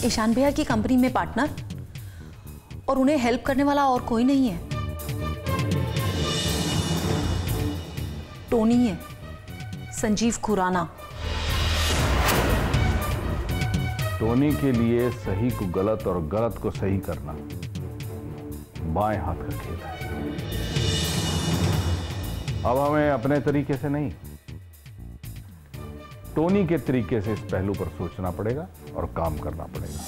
ईशान भैया की कंपनी में पार्टनर, और उन्हें हेल्प करने वाला और कोई नहीं है। टोनी है, संजीव खुराना। टोनी के लिए सही को गलत और गलत को सही करना बाएं हाथ का खेल है। अब हमें अपने तरीके से नहीं, टोनी के तरीके से इस पहलू पर सोचना पड़ेगा और काम करना पड़ेगा।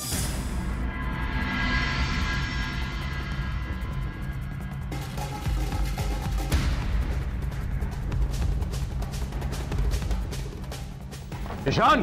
ईशान,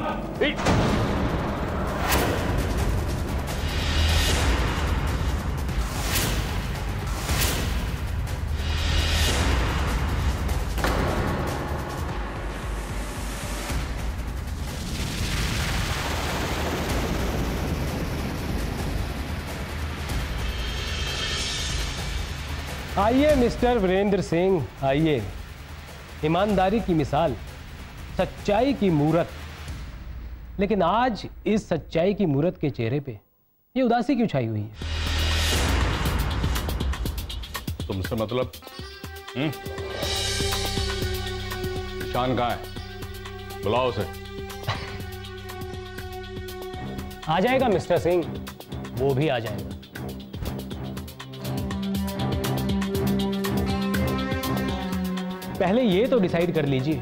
आइए मिस्टर वीरेंद्र सिंह, आइए। ईमानदारी की मिसाल, सच्चाई की मूरत। लेकिन आज इस सच्चाई की मूरत के चेहरे पे ये उदासी क्यों छाई हुई है? तुमसे मतलब? ईशान कहाँ है? बुलाओ उसे। आ जाएगा मिस्टर सिंह, वो भी आ जाएगा। पहले ये तो डिसाइड कर लीजिए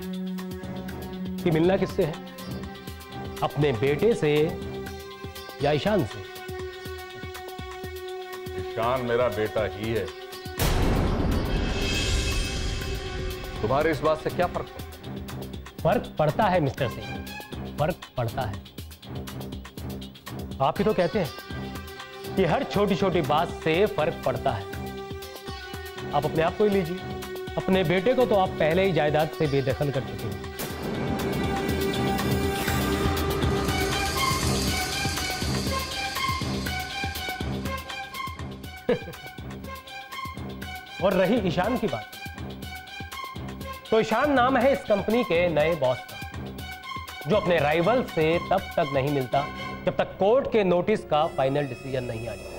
कि मिलना किससे है, अपने बेटे से या ईशान से? ईशान मेरा बेटा ही है। तुम्हारे इस बात से क्या फर्क पड़ता है? फर्क पड़ता है मिस्टर सिंह, फर्क पड़ता है। आप ही तो कहते हैं कि हर छोटी छोटी बात से फर्क पड़ता है। आप अपने आप को ही लीजिए, अपने बेटे को तो आप पहले ही जायदाद से बेदखल कर चुके हैं। और रही ईशान की बात, तो ईशान नाम है इस कंपनी के नए बॉस का, जो अपने राइवल से तब तक नहीं मिलता जब तक कोर्ट के नोटिस का फाइनल डिसीजन नहीं आ जाए।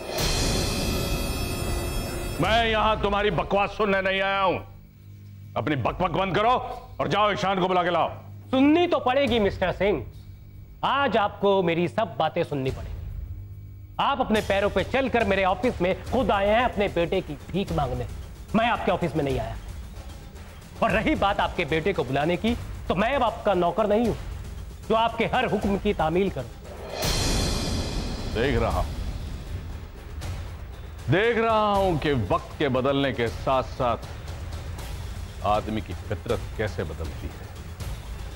मैं यहां तुम्हारी बकवास सुनने नहीं आया हूं। अपनी बकबक बंद करो और जाओ ईशान को बुला के लाओ। सुननी तो पड़ेगी मिस्टर सिंह, आज आपको मेरी सब बातें सुननी पड़ेगी। आप अपने पैरों पे चलकर मेरे ऑफिस में खुद आए हैं अपने बेटे की भीख मांगने। मैं आपके ऑफिस में नहीं आया। और रही बात आपके बेटे को बुलाने की, तो मैं अब आपका नौकर नहीं हूं जो आपके हर हुक्म की तामील करूं। देख रहा हूं कि वक्त के बदलने के साथ साथ आदमी की फितरत कैसे बदलती है,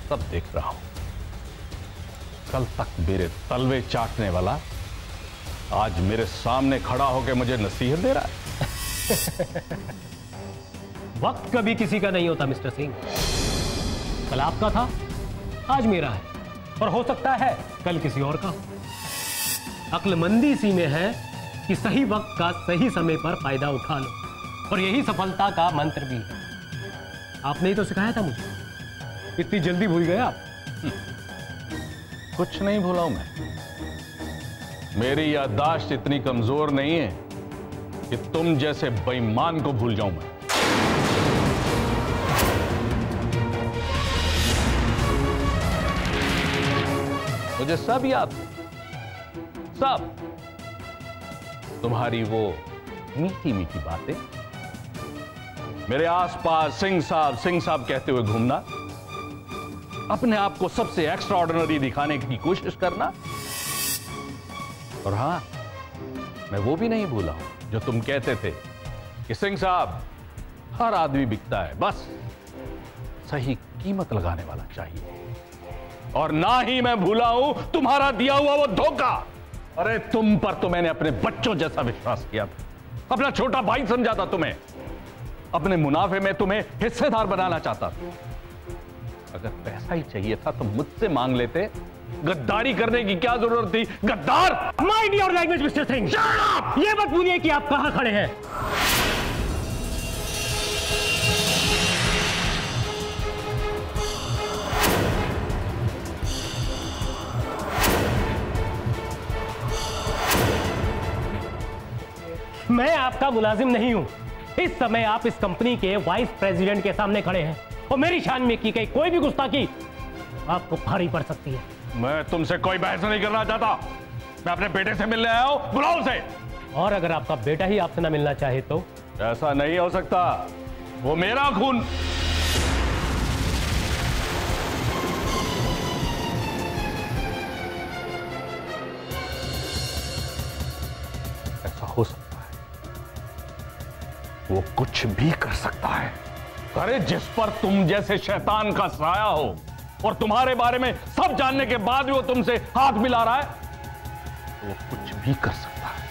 सब देख रहा हूं। कल तक मेरे तलवे चाटने वाला आज मेरे सामने खड़ा होकर मुझे नसीहत दे रहा है। वक्त कभी किसी का नहीं होता मिस्टर सिंह। कल आपका था, आज मेरा है, और हो सकता है कल किसी और का हो। अक्लमंदी इसी में है कि सही वक्त का सही समय पर फायदा उठा लो, और यही सफलता का मंत्र भी है। आपने ही तो सिखाया था मुझे, इतनी जल्दी भूल गए आप? कुछ नहीं भूला हूं मैं। मेरी याददाश्त इतनी कमजोर नहीं है कि तुम जैसे बेईमान को भूल जाऊं मैं। मुझे सब याद है, सब। तुम्हारी वो मीठी मीठी बातें, मेरे आसपास सिंह साहब कहते हुए घूमना, अपने आप को सबसे एक्स्ट्रा ऑर्डिनरी दिखाने की कोशिश करना। और हां, मैं वो भी नहीं भूला हूं जो तुम कहते थे कि सिंह साहब, हर आदमी बिकता है, बस सही कीमत लगाने वाला चाहिए। और ना ही मैं भूला हूं तुम्हारा दिया हुआ वो धोखा। अरे तुम पर तो मैंने अपने बच्चों जैसा विश्वास किया था, अपना छोटा भाई समझा था तुम्हें, अपने मुनाफे में तुम्हें हिस्सेदार बनाना चाहता था। अगर पैसा ही चाहिए था तो मुझसे मांग लेते, गद्दारी करने की क्या जरूरत थी? गद्दार! Mind your language mister Singh. ये मत भूलिए कि आप कहां खड़े हैं। मैं आपका मुलाजिम नहीं हूं। इस समय आप इस कंपनी के वाइस प्रेसिडेंट के सामने खड़े हैं और मेरी शान में की गई कोई भी गुस्ताखी आपको भारी पड़ सकती है। मैं तुमसे कोई बहस नहीं करना चाहता। मैं अपने बेटे से मिलने आया हूं, बुलाओ उसे। और अगर आपका बेटा ही आपसे ना मिलना चाहे तो? ऐसा नहीं हो सकता, वो मेरा खून। ऐसा हो सकता है, वो कुछ भी कर सकता है। अरे जिस पर तुम जैसे शैतान का साया हो और तुम्हारे बारे में सब जानने के बाद भी वो तुमसे हाथ मिला रहा है, वो कुछ भी कर सकता है।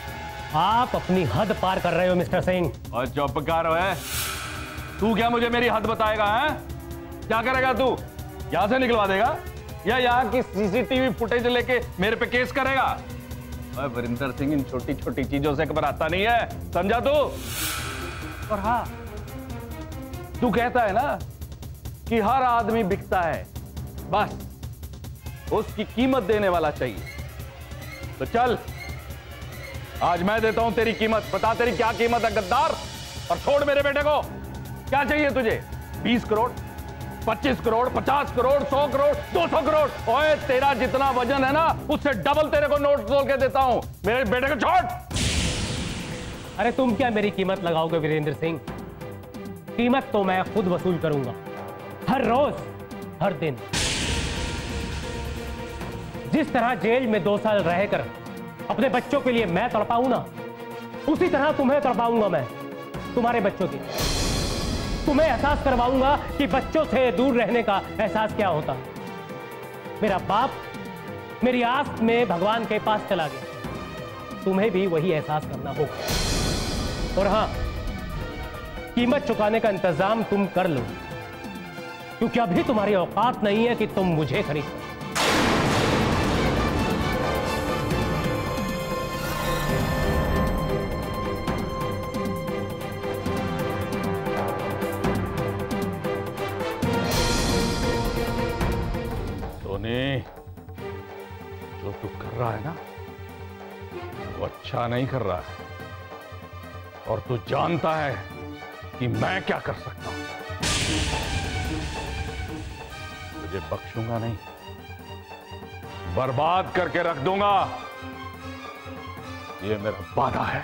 आप अपनी हद पार कर रहे हो मिस्टर सिंह। और चुप कर है। तू क्या मुझे मेरी हद बताएगा? है क्या करेगा तू? यहां से निकलवा देगा या यहां की सीसीटीवी फुटेज लेके मेरे पे केस करेगा? अरे वरिंदर सिंह इन छोटी छोटी चीजों से घबराता नहीं है, समझा तू? और हाँ, तू कहता है ना कि हर आदमी बिकता है, बस उसकी कीमत देने वाला चाहिए। तो चल, आज मैं देता हूं तेरी कीमत। बता तेरी क्या कीमत है गद्दार, और छोड़ मेरे बेटे को। क्या चाहिए तुझे? 20 करोड़, 25 करोड़, 50 करोड़, 100 करोड़, 200 करोड़? ओए तेरा जितना वजन है ना, उससे डबल तेरे को नोट तोल के देता हूं। मेरे बेटे को छोड़। अरे तुम क्या मेरी कीमत लगाओगे वीरेंद्र सिंह? कीमत तो मैं खुद वसूल करूंगा, हर रोज, हर दिन। जिस तरह जेल में 2 साल रहकर अपने बच्चों के लिए मैं तड़पाऊं ना, उसी तरह तुम्हें तड़पाऊंगा मैं, तुम्हारे बच्चों के। तुम्हें एहसास करवाऊंगा कि बच्चों से दूर रहने का एहसास क्या होता। मेरा बाप मेरी आस में भगवान के पास चला गया, तुम्हें भी वही एहसास करना होगा। और हां, कीमत चुकाने का इंतजाम तुम कर लो, क्योंकि अभी तुम्हारी औकात नहीं है कि तुम मुझे खरीद सको। जो तू कर रहा है ना, वो अच्छा नहीं कर रहा है, और तू जानता है कि मैं क्या कर सकता हूं। तुझे बख्शूंगा नहीं, बर्बाद करके रख दूंगा, ये मेरा वादा है।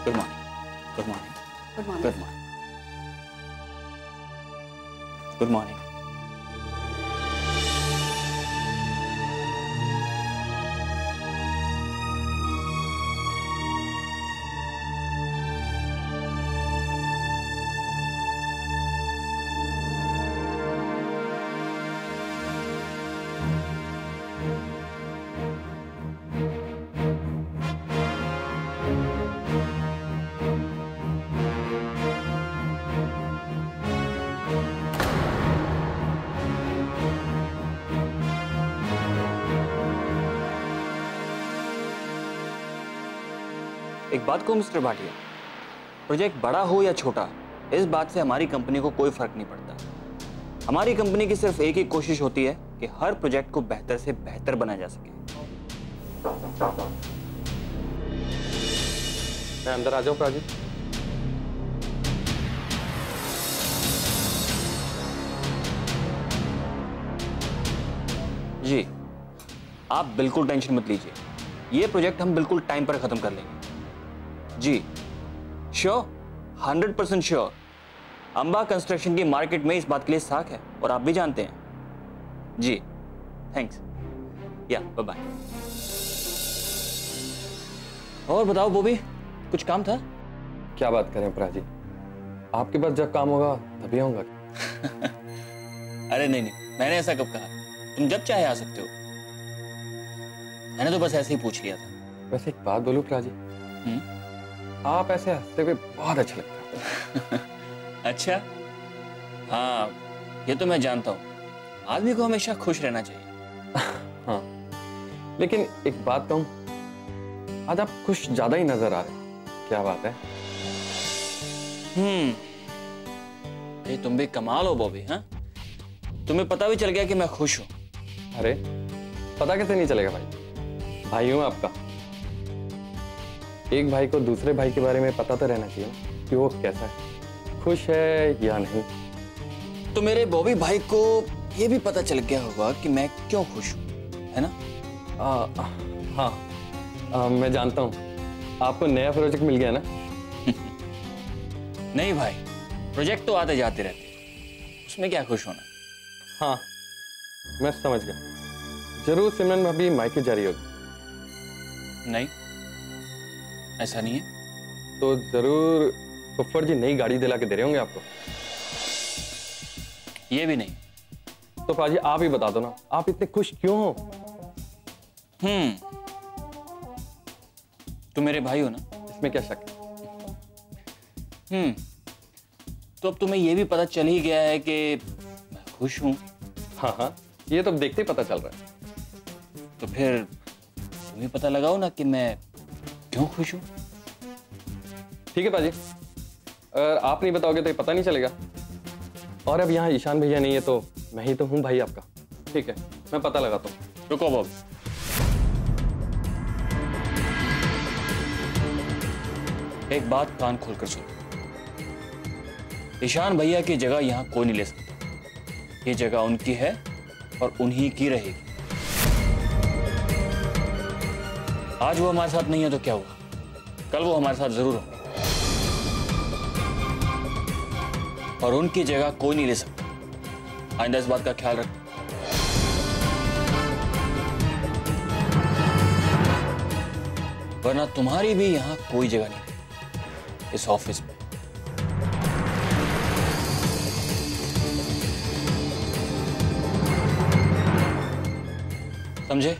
Good morning. Good morning. Good morning. Good morning. Good morning. एक बात को मिस्टर भाटिया, प्रोजेक्ट बड़ा हो या छोटा, इस बात से हमारी कंपनी को कोई फर्क नहीं पड़ता। हमारी कंपनी की सिर्फ एक ही कोशिश होती है कि हर प्रोजेक्ट को बेहतर से बेहतर बनाया जा सके। मैं अंदर आ जाऊं प्राजी? जी, आप बिल्कुल टेंशन मत लीजिए, ये प्रोजेक्ट हम बिल्कुल टाइम पर खत्म कर लेंगे। जी श्योर, 100% श्योर। अंबा कंस्ट्रक्शन की मार्केट में इस बात के लिए साख है, और आप भी जानते हैं। जी थैंक्स, या बाय बाय। और बताओ बॉबी, कुछ काम था? क्या बात करें प्राजी, आपके पास जब काम होगा तभी आऊंगा। अरे नहीं, मैंने ऐसा कब कहा? तुम जब चाहे आ सकते हो। मैंने तो बस ऐसे ही पूछ लिया था। वैसे एक बात बोलूं प्राजी, आप ऐसे हंसते हुए बहुत अच्छा लगता है। अच्छा, हाँ ये तो मैं जानता हूँ, आदमी को हमेशा खुश रहना चाहिए। हाँ, लेकिन एक बात कहूं, आज आप खुश ज्यादा ही नजर आ रहे हैं। क्या बात है? ये तुम भी कमाल हो बॉबी। हाँ, तुम्हें पता भी चल गया कि मैं खुश हूं। अरे पता कैसे नहीं चलेगा भाई, भाई हूं आपका। एक भाई को दूसरे भाई के बारे में पता तो रहना चाहिए कि वो कैसा है, खुश है या नहीं। तो मेरे बॉबी भाई को ये भी पता चल गया होगा कि मैं क्यों खुश हूं, है ना? हाँ, मैं जानता हूँ आपको नया प्रोजेक्ट मिल गया ना। नहीं भाई, प्रोजेक्ट तो आते जाते रहते, उसमें क्या खुश होना। हाँ मैं समझ गया, जरूर सिमरन भाभी मायके जा रही होगी। नहीं, ऐसा नहीं है। तो जरूर फुफ्फड़ जी नई गाड़ी दिला के दे रहे होंगे आपको। ये भी नहीं। तो पाजी आप ही बता दो ना, आप इतने खुश क्यों हो? तुम मेरे भाई हो ना, इसमें क्या शक है? तो अब तुम्हें ये भी पता चल ही गया है कि मैं खुश हूं। हाँ, ये तो देखते ही पता चल रहा है। तो फिर तुम ही पता लगाओ ना कि मैं क्यों खुश हूं। ठीक है पाजी, अगर आप नहीं बताओगे तो ये पता नहीं चलेगा। और अब यहाँ ईशान भैया नहीं है तो मैं ही तो हूँ भाई आपका। ठीक है, मैं पता लगाता हूँ। रुको बॉब, एक बात कान खोलकर सुनो। ईशान भैया की जगह यहां कोई नहीं ले सकता। ये जगह उनकी है और उन्हीं की रहेगी। आज वो हमारे साथ नहीं है तो क्या हुआ, कल वो हमारे साथ जरूर होंगे और उनकी जगह कोई नहीं ले सकता। आइंदा इस बात का ख्याल रखना। वरना तुम्हारी भी यहां कोई जगह नहीं इस ऑफिस में। समझे?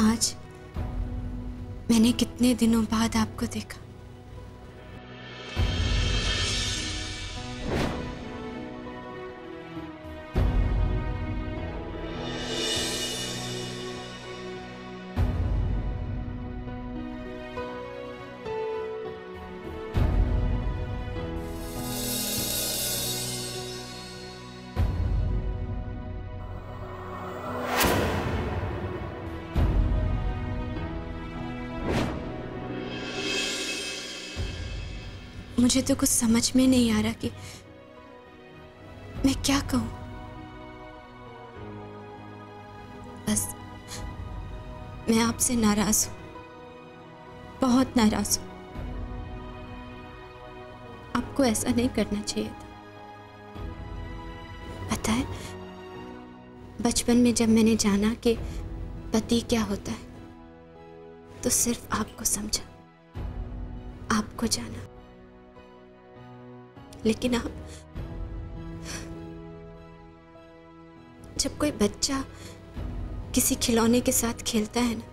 आज मैंने कितने दिनों बाद आपको देखा। मुझे तो कुछ समझ में नहीं आ रहा कि मैं क्या कहूं। बस मैं आपसे नाराज हूं, बहुत नाराज हूं। आपको ऐसा नहीं करना चाहिए था। पता है, बचपन में जब मैंने जाना कि पति क्या होता है तो सिर्फ आपको समझा, आपको जाना। लेकिन आप, जब कोई बच्चा किसी खिलौने के साथ खेलता है ना,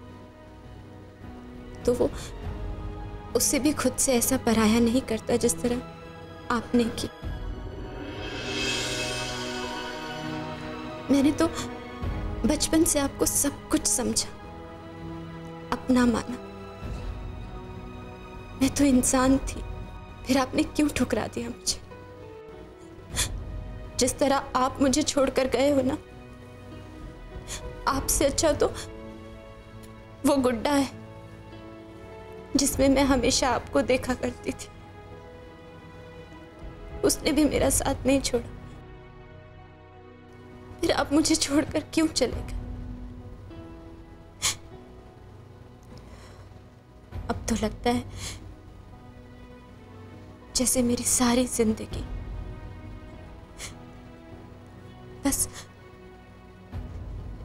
तो वो उससे भी खुद से ऐसा पराया नहीं करता जिस तरह आपने की। मैंने तो बचपन से आपको सब कुछ समझा, अपना माना। मैं तो इंसान थी, फिर आपने क्यों ठुकरा दिया मुझे? जिस तरह आप मुझे छोड़कर गए हो ना, आपसे अच्छा तो वो गुड्डा है जिसमें मैं हमेशा आपको देखा करती थी। उसने भी मेरा साथ नहीं छोड़ा, फिर आप मुझे छोड़कर क्यों चले गए? अब तो लगता है जैसे मेरी सारी जिंदगी बस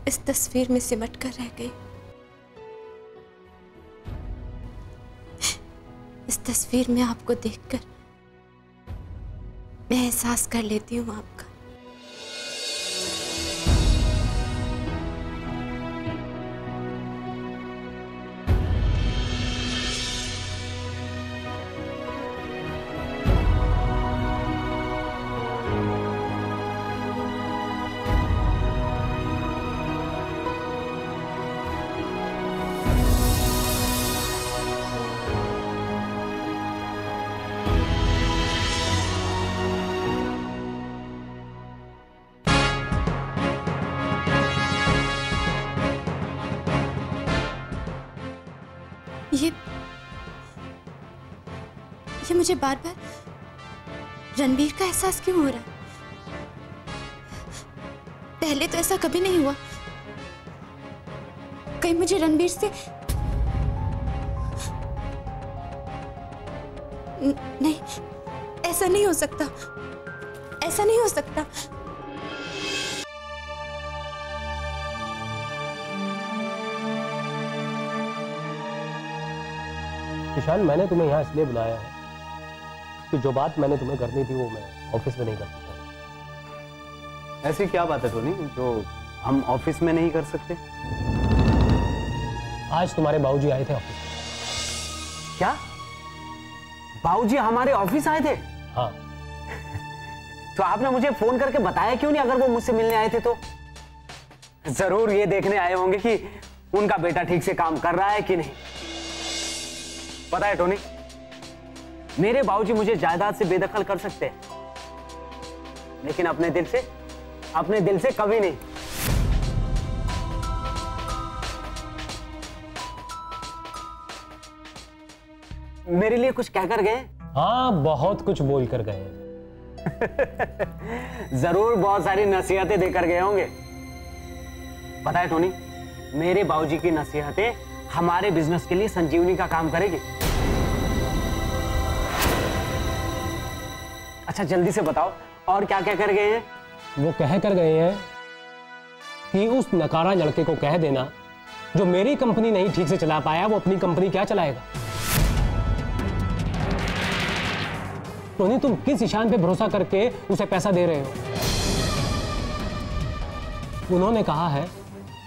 इस तस्वीर में सिमट कर रह गई। इस तस्वीर में आपको देखकर मैं एहसास कर लेती हूँ आपका। ये मुझे बार बार रणबीर का एहसास क्यों हो रहा है? पहले तो ऐसा कभी नहीं हुआ। कहीं मुझे रणबीर से नहीं, ऐसा नहीं हो सकता, ऐसा नहीं हो सकता। ईशान, मैंने तुम्हें यहाँ इसलिए बुलाया है कि जो बात मैंने तुम्हें करनी थी वो मैं ऑफिस में नहीं कर सकता। ऐसी क्या बात है टोनी जो हम ऑफिस में नहीं कर सकते? आज तुम्हारे बाबूजी आए थे ऑफिस। क्या? बाबूजी हमारे ऑफिस आए थे? हाँ। तो आपने मुझे फोन करके बताया क्यों नहीं? अगर वो मुझसे मिलने आए थे तो जरूर ये देखने आए होंगे कि उनका बेटा ठीक से काम कर रहा है कि नहीं। पता है टोनी, मेरे बाबूजी मुझे जायदाद से बेदखल कर सकते हैं, लेकिन अपने दिल से कभी नहीं। मेरे लिए कुछ कहकर गए? हाँ, बहुत कुछ बोल कर गए। जरूर बहुत सारी नसीहतें देकर गए होंगे। पता है टोनी, मेरे बाबूजी की नसीहतें हमारे बिजनेस के लिए संजीवनी का काम करेगी। अच्छा जल्दी से बताओ और क्या क्या कर गए हैं? वो कह कर गए हैं कि उस नकारा लड़के को कह देना जो मेरी कंपनी नहीं ठीक से चला पाया, वो अपनी कंपनी क्या चलाएगा। टोनी, तुम किस ईशान पे भरोसा करके उसे पैसा दे रहे हो? उन्होंने कहा है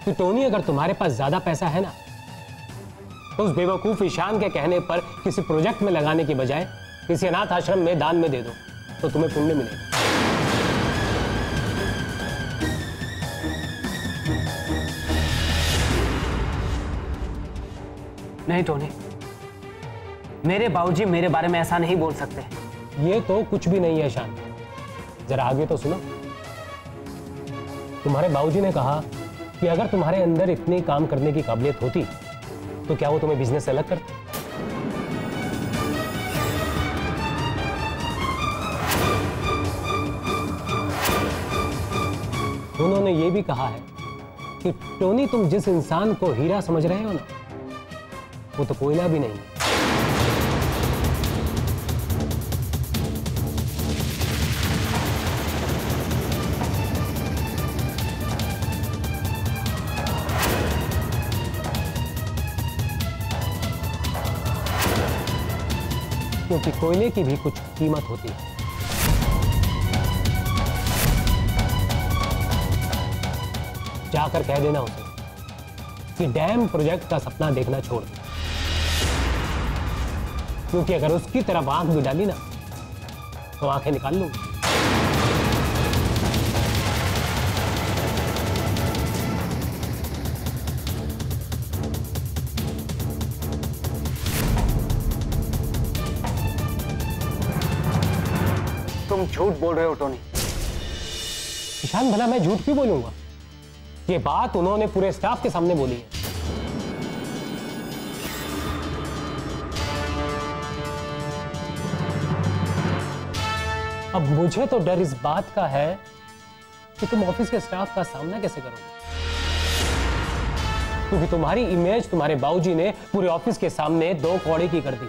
कि टोनी, अगर तुम्हारे पास ज्यादा पैसा है ना, तो उस बेवकूफ ईशान के कहने पर किसी प्रोजेक्ट में लगाने की बजाय किसी अनाथ आश्रम में दान में दे दो, तो तुम्हें पुण्य मिलेगा। नहीं टोनी, मेरे बाबूजी मेरे बारे में ऐसा नहीं बोल सकते। ये तो कुछ भी नहीं है ईशान, जरा आगे तो सुनो। तुम्हारे बाबूजी ने कहा कि अगर तुम्हारे अंदर इतनी काम करने की काबिलियत होती तो क्या वो तुम्हें बिजनेस से अलग करते? उन्होंने ये भी कहा है कि टोनी, तुम जिस इंसान को हीरा समझ रहे हो ना, वो तो कोयला भी नहीं है। क्योंकि कोयले की भी कुछ कीमत होती है। जाकर कह देना उसे कि डैम प्रोजेक्ट का सपना देखना छोड़ दे, क्योंकि अगर उसकी तरफ आंख भी डाली ना तो आंखें निकाल लूंगी। तुम झूठ बोल रहे हो टोनी। ईशान, भला मैं झूठ क्यों बोलूंगा? ये बात उन्होंने पूरे स्टाफ के सामने बोली है। अब मुझे तो डर इस बात का है कि तुम ऑफिस के स्टाफ का सामना कैसे करोगे, क्योंकि तुम्हारी इमेज तुम्हारे बाबूजी ने पूरे ऑफिस के सामने 2 कौड़े की कर दी,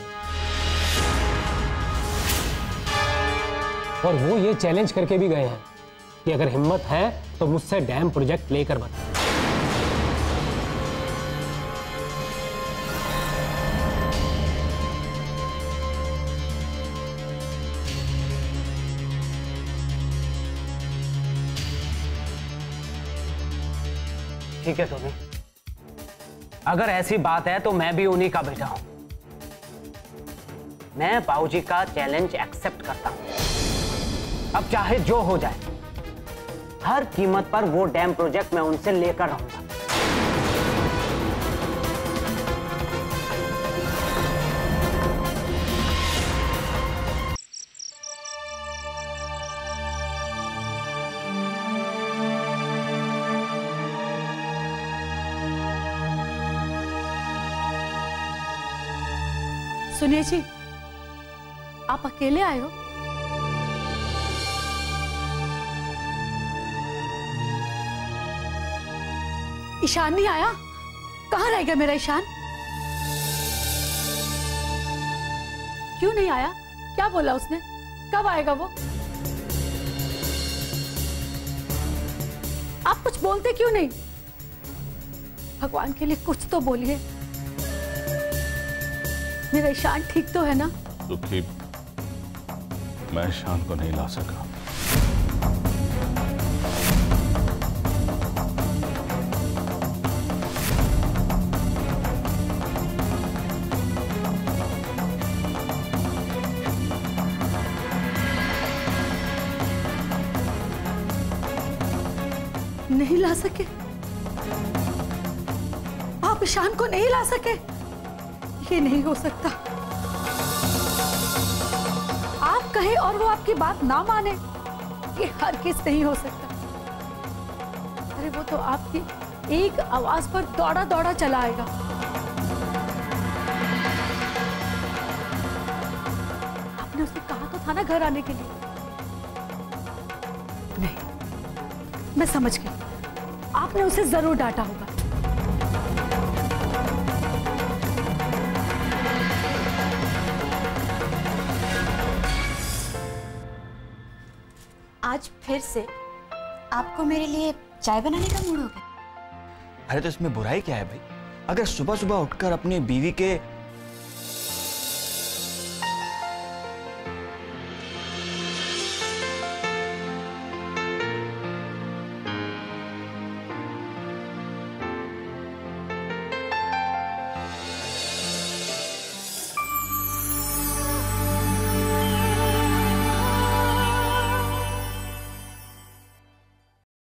और वो ये चैलेंज करके भी गए हैं कि अगर हिम्मत है तो मुझसे डैम प्रोजेक्ट लेकर बता। ठीक है टोनी, अगर ऐसी बात है तो मैं भी उन्हीं का बेटा हूं। मैं बाबूजी का चैलेंज एक्सेप्ट करता हूं। अब चाहे जो हो जाए, हर कीमत पर वो डैम प्रोजेक्ट मैं उनसे लेकर रहूंगा। सुनिए जी, आप अकेले आए हो? ईशान नहीं आया? कहाँ रह गया मेरा ईशान? क्यों नहीं आया? क्या बोला उसने? कब आएगा वो? आप कुछ बोलते क्यों नहीं? भगवान के लिए कुछ तो बोलिए। मेरा ईशान ठीक तो है ना? दुखी, मैं ईशान को नहीं ला सका। नहीं ला सके? आप ईशान को नहीं ला सके? ये नहीं हो सकता। आप कहे और वो आपकी बात ना माने, ये हरगिज़ नहीं हो सकता। अरे वो तो आपकी एक आवाज पर दौड़ा दौड़ा चला आएगा। आपने उसे कहा तो था ना घर आने के लिए। नहीं, मैं समझ गई, आपने उसे जरूर डांटा होगा। आज फिर से आपको मेरे लिए चाय बनाने का मूड हो गया? अरे तो इसमें बुराई क्या है भाई? अगर सुबह सुबह उठकर अपनी बीवी के